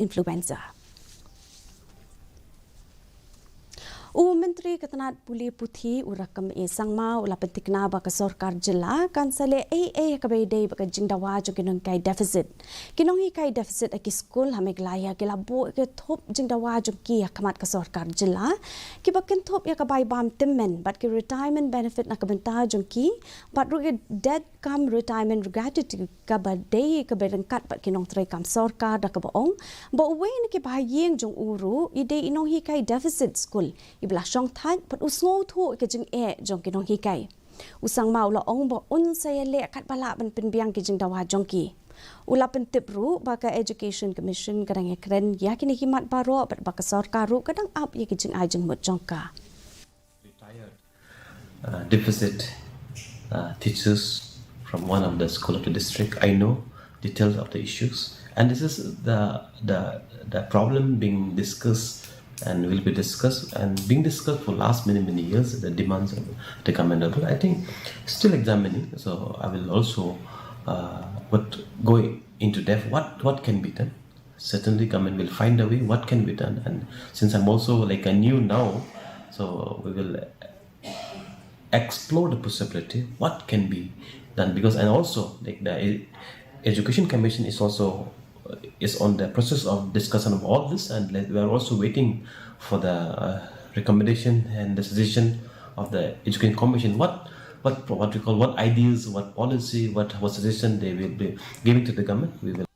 influenza. Menteri Ketenat Puli Putih urakam sangma ula Pynthikna baka Sorkar Jylla kansale kabede baka Jingdawa jo Nonghikai deficit. Nonghikai deficit aki skul hamig laya ke labo ke thop Jingdawa jo ki kamat ka Sorkar Jylla ki bakin thop ya kabai bam timmen but ki retirement benefit na kabenta jo ki but ru dead kam retirement gratuity ka badai ka berengkat bat ki nong trai kam Sorkar da ka baong ba uwe ni ki bahayeng jong uru ide Nonghikai deficit school ibla shong than pat usngo thu ke jing jong ki Nonghikai usang mau la ong ba un saya le kat bala ban Pynbiang ki Jingdawa jong ki ula pentip ru baka education commission kadang ekren ya kini himat baro bat baka Sorkar ru kadang up ya ki jing jeng mut jongka retired deficit teachers from one of the school of the district. I know details of the issues, and this is the problem being discussed and will be discussed and being discussed for last many years. The demands of the government, I think, still examining. So I will also go into depth what can be done. Certainly, government will find a way what can be done. And since I'm also like a new now, so we will explore the possibility what can be done, because and also like the education commission is also is on the process of discussion of all this, and we are also waiting for the recommendation and the suggestion of the education commission. What we call what ideas, what policy, what suggestion they will be giving to the government. We will